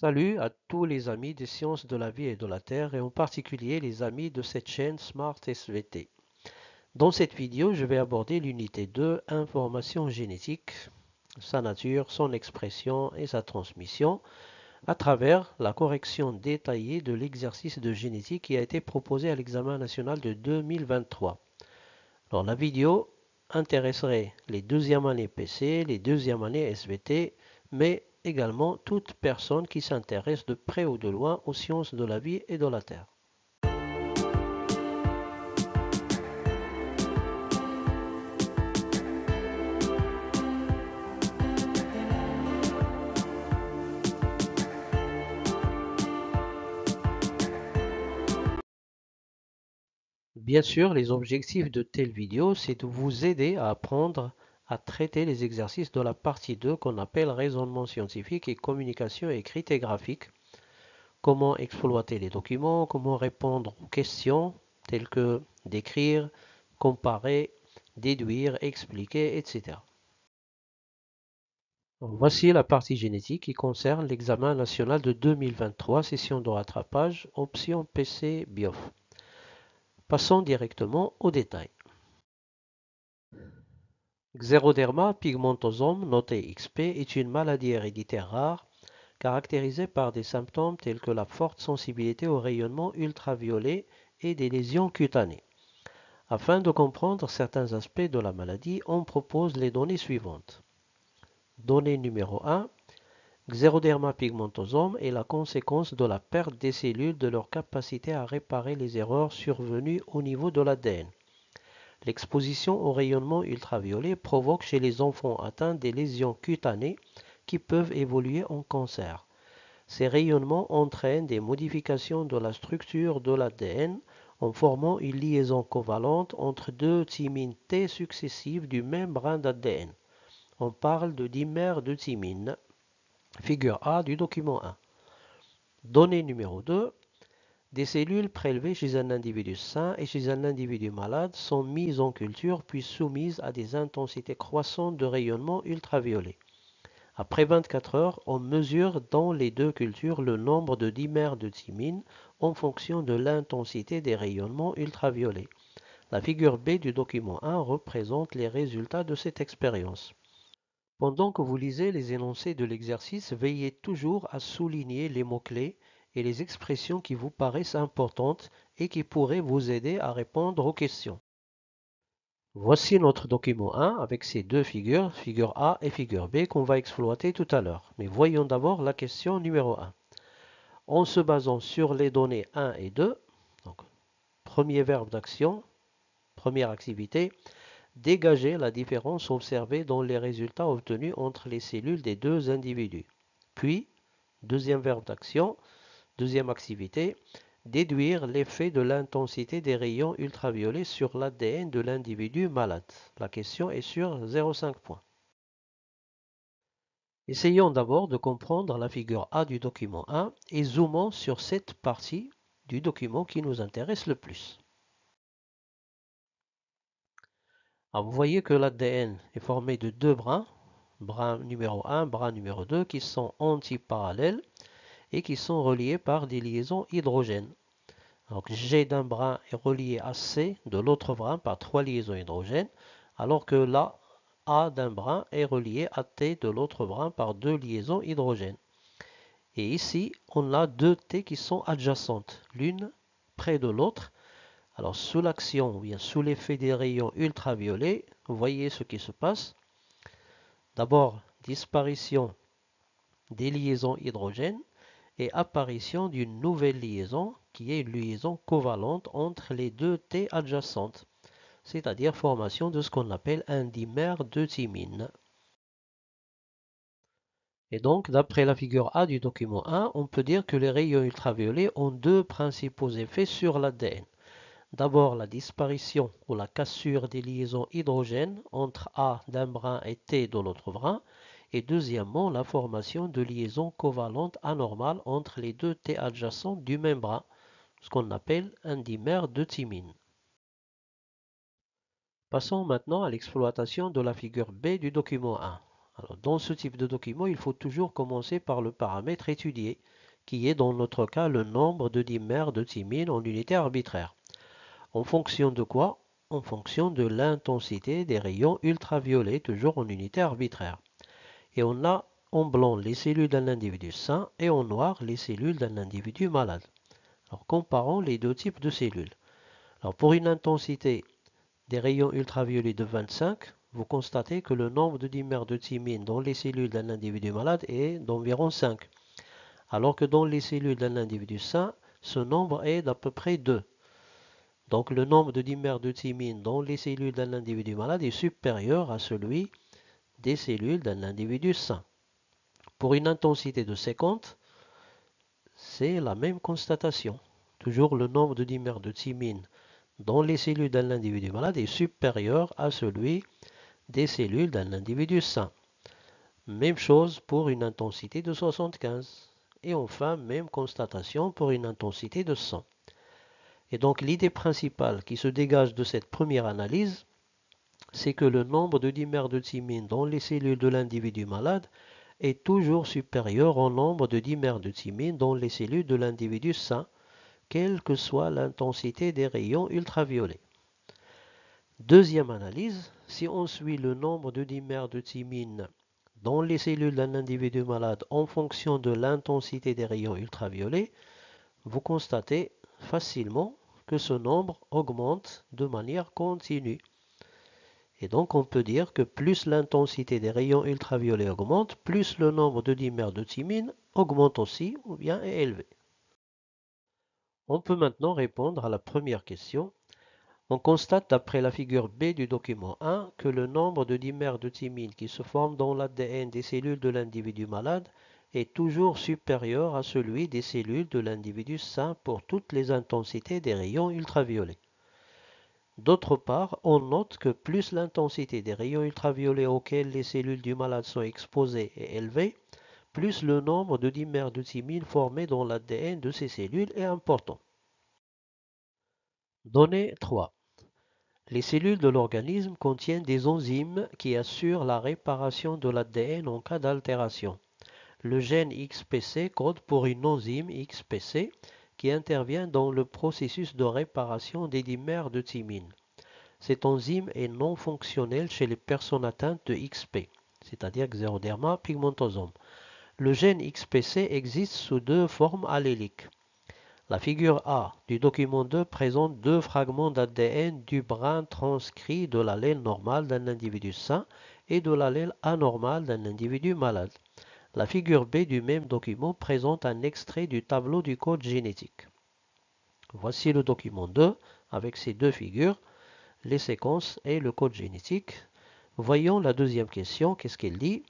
Salut à tous les amis des sciences de la vie et de la Terre et en particulier les amis de cette chaîne Smart SVT. Dans cette vidéo, je vais aborder l'unité 2, information génétique, sa nature, son expression et sa transmission à travers la correction détaillée de l'exercice de génétique qui a été proposé à l'examen national de 2023. Alors la vidéo intéresserait les deuxièmes années PC, les deuxièmes années SVT, mais également toute personne qui s'intéresse de près ou de loin aux sciences de la vie et de la Terre. Bien sûr, les objectifs de telle vidéo, c'est de vous aider à apprendre à traiter les exercices de la partie 2 qu'on appelle raisonnement scientifique et communication écrite et graphique. Comment exploiter les documents, comment répondre aux questions telles que décrire, comparer, déduire, expliquer, etc. Donc, voici la partie génétique qui concerne l'examen national de 2023, session de rattrapage, option PC BIOF. Passons directement aux détails. Xeroderma pigmentosum, noté XP, est une maladie héréditaire rare caractérisée par des symptômes tels que la forte sensibilité au rayonnement ultraviolet et des lésions cutanées. Afin de comprendre certains aspects de la maladie, on propose les données suivantes. Donnée numéro 1. Xeroderma pigmentosum est la conséquence de la perte des cellules de leur capacité à réparer les erreurs survenues au niveau de l'ADN. L'exposition au rayonnement ultraviolet provoque chez les enfants atteints des lésions cutanées qui peuvent évoluer en cancer. Ces rayonnements entraînent des modifications de la structure de l'ADN en formant une liaison covalente entre deux thymines T successives du même brin d'ADN. On parle de dimère de thymine. Figure A du document 1. Donnée numéro 2. Des cellules prélevées chez un individu sain et chez un individu malade sont mises en culture puis soumises à des intensités croissantes de rayonnement ultraviolet. Après 24 heures, on mesure dans les deux cultures le nombre de dimères de thymine en fonction de l'intensité des rayonnements ultraviolets. La figure B du document 1 représente les résultats de cette expérience. Pendant que vous lisez les énoncés de l'exercice, veillez toujours à souligner les mots-clés et les expressions qui vous paraissent importantes et qui pourraient vous aider à répondre aux questions. Voici notre document 1 avec ces deux figures, figure A et figure B, qu'on va exploiter tout à l'heure. Mais voyons d'abord la question numéro 1. En se basant sur les données 1 et 2, donc premier verbe d'action, première activité, dégager la différence observée dans les résultats obtenus entre les cellules des deux individus. Puis, deuxième verbe d'action, deuxième activité, déduire l'effet de l'intensité des rayons ultraviolets sur l'ADN de l'individu malade. La question est sur 0,5 points. Essayons d'abord de comprendre la figure A du document 1 et zoomons sur cette partie du document qui nous intéresse le plus. Alors, vous voyez que l'ADN est formé de deux brins, brin numéro 1, brin numéro 2, qui sont antiparallèles et qui sont reliés par des liaisons hydrogènes. Donc G d'un brin est relié à C de l'autre brin par trois liaisons hydrogènes, alors que là, A d'un brin est relié à T de l'autre brin par deux liaisons hydrogènes. Et ici, on a deux T qui sont adjacentes, l'une près de l'autre. Alors sous l'action, ou bien sous l'effet des rayons ultraviolets, vous voyez ce qui se passe. D'abord, disparition des liaisons hydrogènes et apparition d'une nouvelle liaison qui est une liaison covalente entre les deux T adjacentes, c'est-à-dire formation de ce qu'on appelle un dimère de thymine. Et donc, d'après la figure A du document 1, on peut dire que les rayons ultraviolets ont deux principaux effets sur l'ADN. D'abord, la disparition ou la cassure des liaisons hydrogènes entre A d'un brin et T de l'autre brin. Et deuxièmement, la formation de liaisons covalentes anormales entre les deux T adjacents du même brin, ce qu'on appelle un dimère de thymine. Passons maintenant à l'exploitation de la figure B du document 1. Alors, dans ce type de document, il faut toujours commencer par le paramètre étudié, qui est dans notre cas le nombre de dimères de thymine en unité arbitraire. En fonction de quoi? En fonction de l'intensité des rayons ultraviolets, toujours en unité arbitraire. Et on a en blanc les cellules d'un individu sain et en noir les cellules d'un individu malade. Alors comparons les deux types de cellules. Alors pour une intensité des rayons ultraviolets de 25, vous constatez que le nombre de dimères de thymine dans les cellules d'un individu malade est d'environ 5, alors que dans les cellules d'un individu sain, ce nombre est d'à peu près 2. Donc le nombre de dimères de thymine dans les cellules d'un individu malade est supérieur à celui des cellules d'un individu sain. Pour une intensité de 50, c'est la même constatation. Toujours le nombre de dimères de thymine dans les cellules d'un individu malade est supérieur à celui des cellules d'un individu sain. Même chose pour une intensité de 75. Et enfin, même constatation pour une intensité de 100. Et donc l'idée principale qui se dégage de cette première analyse, c'est que le nombre de dimères de thymine dans les cellules de l'individu malade est toujours supérieur au nombre de dimères de thymine dans les cellules de l'individu sain, quelle que soit l'intensité des rayons ultraviolets. Deuxième analyse, si on suit le nombre de dimères de thymine dans les cellules d'un individu malade en fonction de l'intensité des rayons ultraviolets, vous constatez facilement que ce nombre augmente de manière continue. Et donc on peut dire que plus l'intensité des rayons ultraviolets augmente, plus le nombre de dimères de thymine augmente aussi ou bien est élevé. On peut maintenant répondre à la première question. On constate d'après la figure B du document 1 que le nombre de dimères de thymine qui se forment dans l'ADN des cellules de l'individu malade est toujours supérieur à celui des cellules de l'individu sain pour toutes les intensités des rayons ultraviolets. D'autre part, on note que plus l'intensité des rayons ultraviolets auxquels les cellules du malade sont exposées est élevée, plus le nombre de dimères de thymine formés dans l'ADN de ces cellules est important. Donnée 3. Les cellules de l'organisme contiennent des enzymes qui assurent la réparation de l'ADN en cas d'altération. Le gène XPC code pour une enzyme XPC qui intervient dans le processus de réparation des dimères de thymine. Cette enzyme est non fonctionnelle chez les personnes atteintes de XP, c'est-à-dire Xeroderma pigmentosum. Le gène XPC existe sous deux formes alléliques. La figure A du document 2 présente deux fragments d'ADN du brin transcrit de l'allèle normal d'un individu sain et de l'allèle anormal d'un individu malade. La figure B du même document présente un extrait du tableau du code génétique. Voici le document 2 avec ces deux figures, les séquences et le code génétique. Voyons la deuxième question, qu'est-ce qu'elle dit?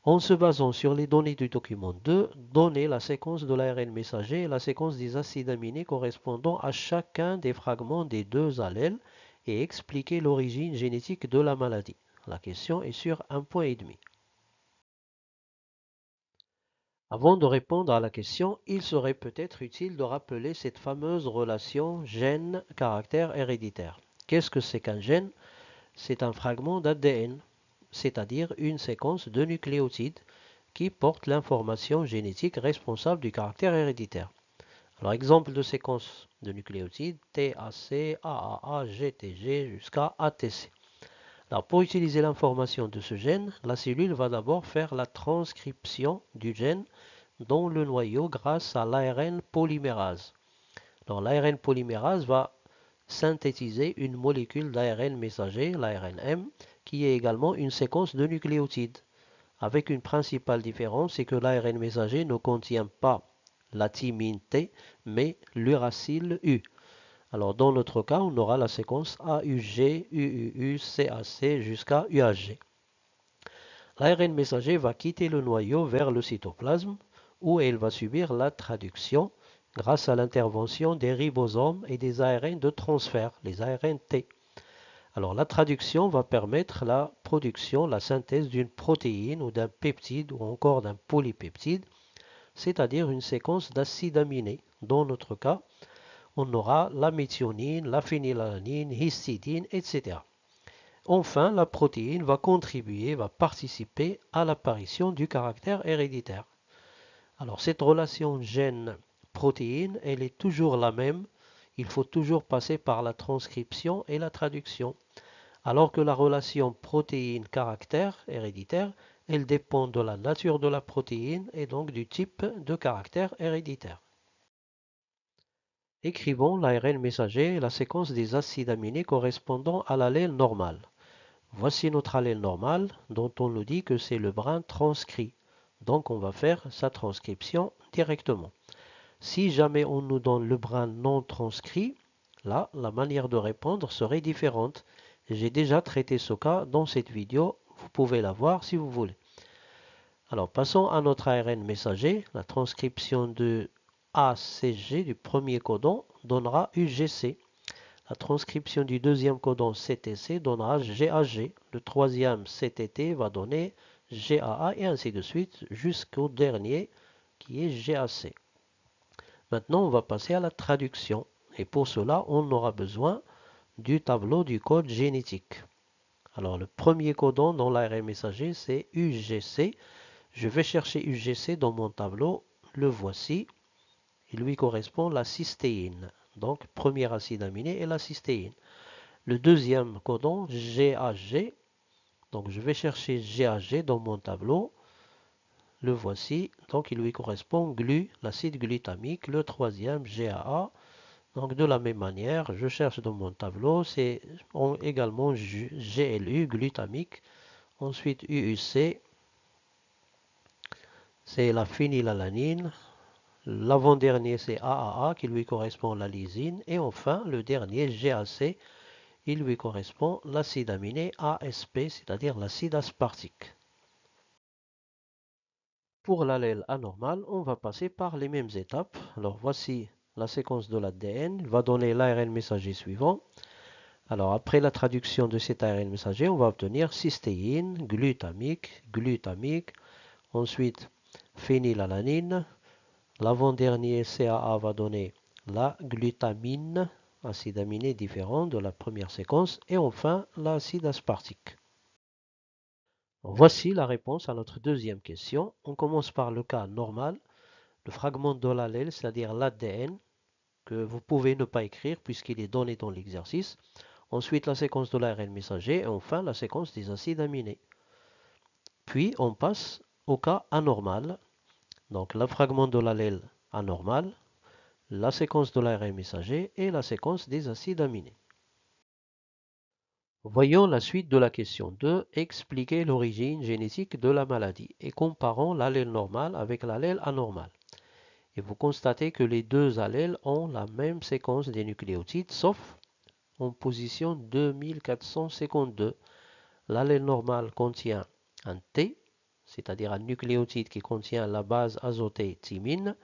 En se basant sur les données du document 2, donnez la séquence de l'ARN messager et la séquence des acides aminés correspondant à chacun des fragments des deux allèles et expliquez l'origine génétique de la maladie. La question est sur 1,5 point. Avant de répondre à la question, il serait peut-être utile de rappeler cette fameuse relation gène-caractère héréditaire. Qu'est-ce que c'est qu'un gène? C'est un fragment d'ADN, c'est-à-dire une séquence de nucléotides qui porte l'information génétique responsable du caractère héréditaire. Alors, exemple de séquence de nucléotides, TAC, AAA, GTG jusqu'à ATC. Alors, pour utiliser l'information de ce gène, la cellule va d'abord faire la transcription du gène dans le noyau grâce à l'ARN polymérase. Alors, l'ARN polymérase va synthétiser une molécule d'ARN messager, l'ARN-M, qui est également une séquence de nucléotides, avec une principale différence, c'est que l'ARN messager ne contient pas la thymine T, mais l'uracile U. Alors dans notre cas, on aura la séquence AUG, UUU, CAC jusqu'à UAG. L'ARN messager va quitter le noyau vers le cytoplasme, où elle va subir la traduction grâce à l'intervention des ribosomes et des ARN de transfert, les ARN-T. Alors la traduction va permettre la production, la synthèse d'une protéine ou d'un peptide ou encore d'un polypeptide, c'est-à-dire une séquence d'acides aminés. Dans notre cas, on aura la méthionine, la phénylalanine, histidine, etc. Enfin, la protéine va contribuer, va participer à l'apparition du caractère héréditaire. Alors cette relation gène-protéine, elle est toujours la même. Il faut toujours passer par la transcription et la traduction. Alors que la relation protéine-caractère héréditaire, elle dépend de la nature de la protéine et donc du type de caractère héréditaire. Écrivons l'ARN messager et la séquence des acides aminés correspondant à l'allèle normal. Voici notre allèle normal dont on nous dit que c'est le brin transcrit. Donc on va faire sa transcription directement. Si jamais on nous donne le brin non transcrit, là, la manière de répondre serait différente. J'ai déjà traité ce cas dans cette vidéo, vous pouvez la voir si vous voulez. Alors passons à notre ARN messager. La transcription de ACG du premier codon donnera UGC. La transcription du deuxième codon CTC donnera GAG. Le troisième CTT va donner GAA et ainsi de suite jusqu'au dernier qui est GAC. Maintenant, on va passer à la traduction. Et pour cela, on aura besoin du tableau du code génétique. Alors, le premier codon dans l'ARN messager, c'est UGC. Je vais chercher UGC dans mon tableau. Le voici. Il lui correspond la cystéine. Donc, premier acide aminé est la cystéine. Le deuxième codon, GAG. Donc, je vais chercher GAG dans mon tableau. Le voici. Donc, il lui correspond l'acide glutamique. Le troisième, GAA. Donc, de la même manière, je cherche dans mon tableau. C'est également GLU, glutamique. Ensuite, UUC. C'est la phénylalanine. L'avant-dernier, c'est AAA qui lui correspond la lysine. Et enfin, le dernier, GAC, il lui correspond l'acide aminé ASP, c'est-à-dire l'acide aspartique. Pour l'allèle anormal, on va passer par les mêmes étapes. Alors voici la séquence de l'ADN. Il va donner l'ARN messager suivant. Alors après la traduction de cet ARN messager, on va obtenir cystéine, glutamique. Ensuite, phénylalanine. L'avant-dernier CAA va donner la glutamine, acide aminé différent de la première séquence. Et enfin, l'acide aspartique. Voici la réponse à notre deuxième question. On commence par le cas normal, le fragment de l'allèle, c'est-à-dire l'ADN, que vous pouvez ne pas écrire puisqu'il est donné dans l'exercice. Ensuite, la séquence de l'ARN messager et enfin la séquence des acides aminés. Puis, on passe au cas anormal. Donc, le fragment de l'allèle anormal, la séquence de l'ARN messager et la séquence des acides aminés. Voyons la suite de la question 2. Expliquer l'origine génétique de la maladie et comparons l'allèle normal avec l'allèle anormal. Et vous constatez que les deux allèles ont la même séquence des nucléotides, sauf en position 2452. L'allèle normal contient un T, c'est-à-dire un nucléotide qui contient la base azotée thymine,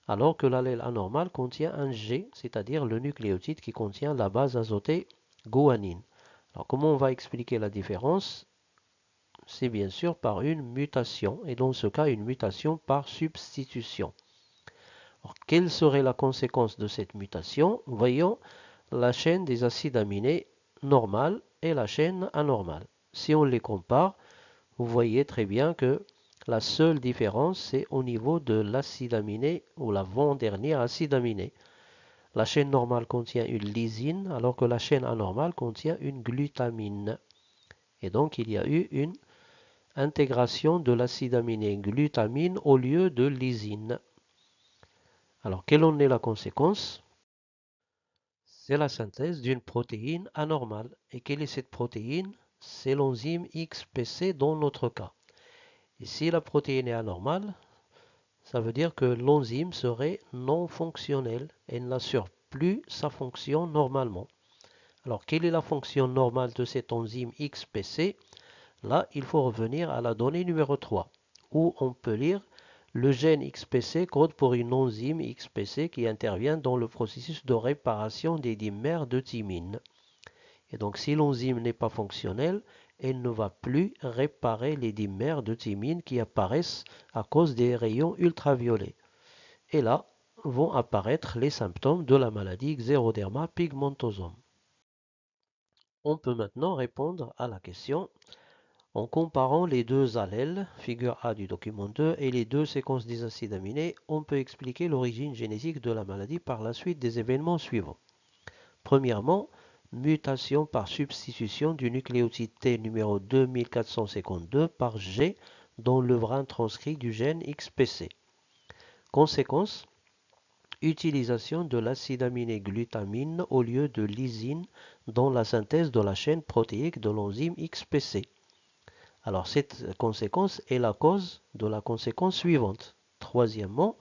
alors que l'allèle anormal contient un G, c'est-à-dire le nucléotide qui contient la base azotée guanine. Alors comment on va expliquer la différence? C'est bien sûr par une mutation, et dans ce cas une mutation par substitution. Alors, quelle serait la conséquence de cette mutation? Voyons la chaîne des acides aminés normale et la chaîne anormale. Si on les compare, vous voyez très bien que la seule différence, c'est au niveau de l'acide aminé ou l'avant-dernier acide aminé. La chaîne normale contient une lysine, alors que la chaîne anormale contient une glutamine. Et donc, il y a eu une intégration de l'acide aminé glutamine au lieu de lysine. Alors, quelle en est la conséquence? C'est la synthèse d'une protéine anormale. Et quelle est cette protéine? C'est l'enzyme XPC dans notre cas. Et si la protéine est anormale, ça veut dire que l'enzyme serait non fonctionnelle. Elle n'assure plus sa fonction normalement. Alors, quelle est la fonction normale de cette enzyme XPC? Là, il faut revenir à la donnée numéro 3, où on peut lire le gène XPC code pour une enzyme XPC qui intervient dans le processus de réparation des dimères de thymine. Et donc, si l'enzyme n'est pas fonctionnelle, elle ne va plus réparer les dimères de thymine qui apparaissent à cause des rayons ultraviolets. Et là vont apparaître les symptômes de la maladie Xeroderma pigmentosum. On peut maintenant répondre à la question en comparant les deux allèles, figure A du document 2, et les deux séquences des acides aminés. On peut expliquer l'origine génétique de la maladie par la suite des événements suivants. Premièrement, mutation par substitution du nucléotide T numéro 2452 par G dans le brin transcrit du gène XPC. Conséquence, utilisation de l'acide aminé glutamine au lieu de lysine dans la synthèse de la chaîne protéique de l'enzyme XPC. Alors cette conséquence est la cause de la conséquence suivante. Troisièmement,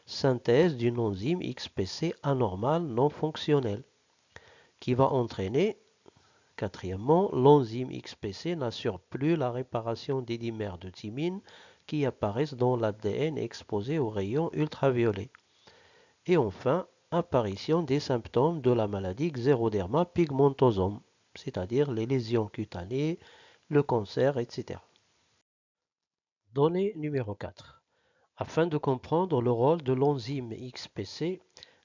synthèse d'une enzyme XPC anormale non fonctionnelle qui va entraîner, quatrièmement, l'enzyme XPC n'assure plus la réparation des dimères de thymine qui apparaissent dans l'ADN exposé aux rayons ultraviolets. Et enfin, apparition des symptômes de la maladie xéroderma pigmentosum, c'est-à-dire les lésions cutanées, le cancer, etc. Donnée numéro 4. Afin de comprendre le rôle de l'enzyme XPC,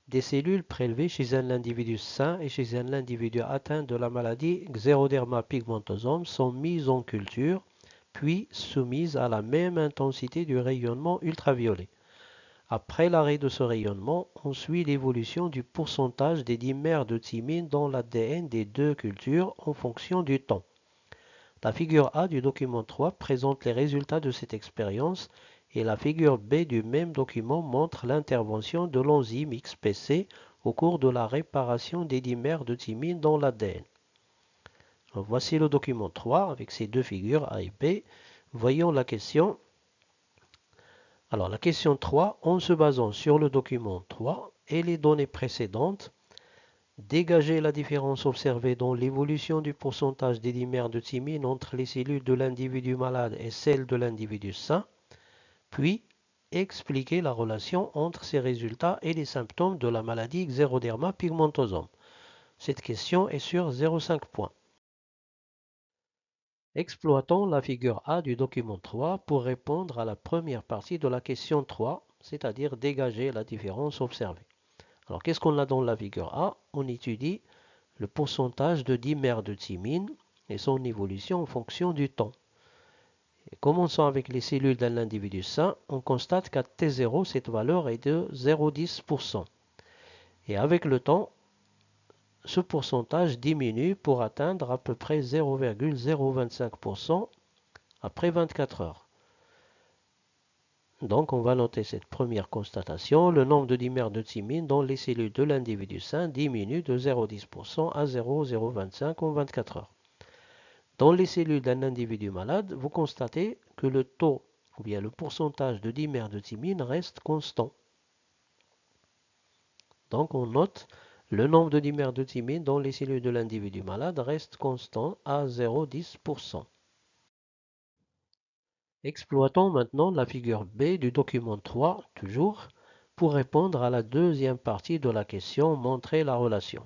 des cellules prélevées chez un individu sain et chez un individu atteint de la maladie xéroderma pigmentosum sont mises en culture, puis soumises à la même intensité du rayonnement ultraviolet. Après l'arrêt de ce rayonnement, on suit l'évolution du pourcentage des dimères de thymine dans l'ADN des deux cultures en fonction du temps. La figure A du document 3 présente les résultats de cette expérience et la figure B du même document montre l'intervention de l'enzyme XPC au cours de la réparation des dimères de thymine dans l'ADN. Voici le document 3 avec ses deux figures A et B. Voyons la question. Alors la question 3, en se basant sur le document 3 et les données précédentes, dégager la différence observée dans l'évolution du pourcentage des dimères de thymine entre les cellules de l'individu malade et celles de l'individu sain, puis expliquer la relation entre ces résultats et les symptômes de la maladie xéroderma pigmentosum. Cette question est sur 0,5 points. Exploitons la figure A du document 3 pour répondre à la première partie de la question 3, c'est-à-dire dégager la différence observée. Alors, qu'est-ce qu'on a dans la figure A? On étudie le pourcentage de dimères de thymine et son évolution en fonction du temps. Et commençons avec les cellules d'un individu sain. On constate qu'à T0, cette valeur est de 0,10%. Et avec le temps, ce pourcentage diminue pour atteindre à peu près 0,025% après 24 heures. Donc on va noter cette première constatation. Le nombre de dimères de thymine dans les cellules de l'individu sain diminue de 0,10% à 0,025 en 24 heures. Dans les cellules d'un individu malade, vous constatez que le taux ou bien le pourcentage de dimères de thymine reste constant. Donc on note le nombre de dimères de thymine dans les cellules de l'individu malade reste constant à 0,10%. Exploitons maintenant la figure B du document 3, toujours, pour répondre à la deuxième partie de la question, montrer la relation.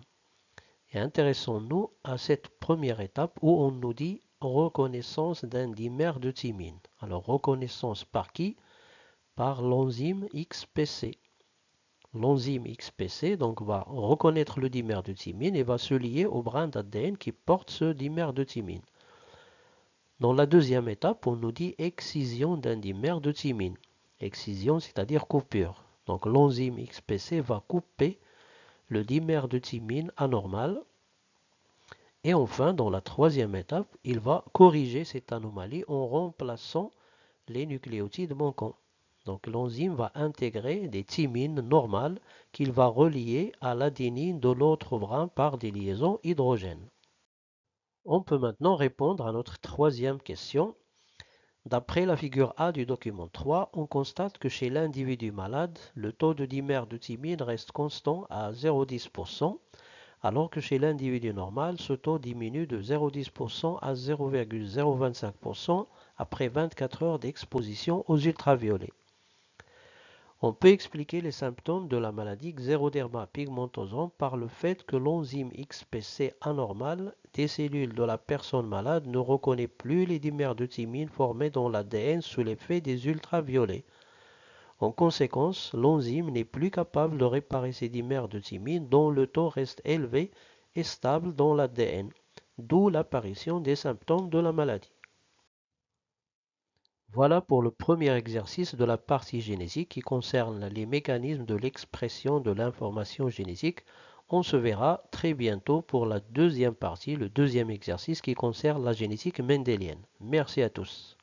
Et intéressons-nous à cette première étape où on nous dit reconnaissance d'un dimère de thymine. Alors reconnaissance par qui? Par l'enzyme XPC. L'enzyme XPC donc va reconnaître le dimère de thymine et va se lier au brin d'ADN qui porte ce dimère de thymine. Dans la deuxième étape, on nous dit excision d'un dimère de thymine. Excision, c'est-à-dire coupure. Donc l'enzyme XPC va couper le dimère de thymine anormal. Et enfin, dans la troisième étape, il va corriger cette anomalie en remplaçant les nucléotides manquants. Donc l'enzyme va intégrer des thymines normales qu'il va relier à l'adénine de l'autre brin par des liaisons hydrogènes. On peut maintenant répondre à notre troisième question. D'après la figure A du document 3, on constate que chez l'individu malade, le taux de dimère de thymine reste constant à 0,10%, alors que chez l'individu normal, ce taux diminue de 0,10% à 0,025% après 24 heures d'exposition aux ultraviolets. On peut expliquer les symptômes de la maladie xéroderma pigmentosum par le fait que l'enzyme XPC anormale des cellules de la personne malade ne reconnaît plus les dimères de thymine formées dans l'ADN sous l'effet des ultraviolets. En conséquence, l'enzyme n'est plus capable de réparer ces dimères de thymine dont le taux reste élevé et stable dans l'ADN. d'où l'apparition des symptômes de la maladie. Voilà pour le premier exercice de la partie génétique qui concerne les mécanismes de l'expression de l'information génétique. On se verra très bientôt pour la deuxième partie, le deuxième exercice qui concerne la génétique mendélienne. Merci à tous.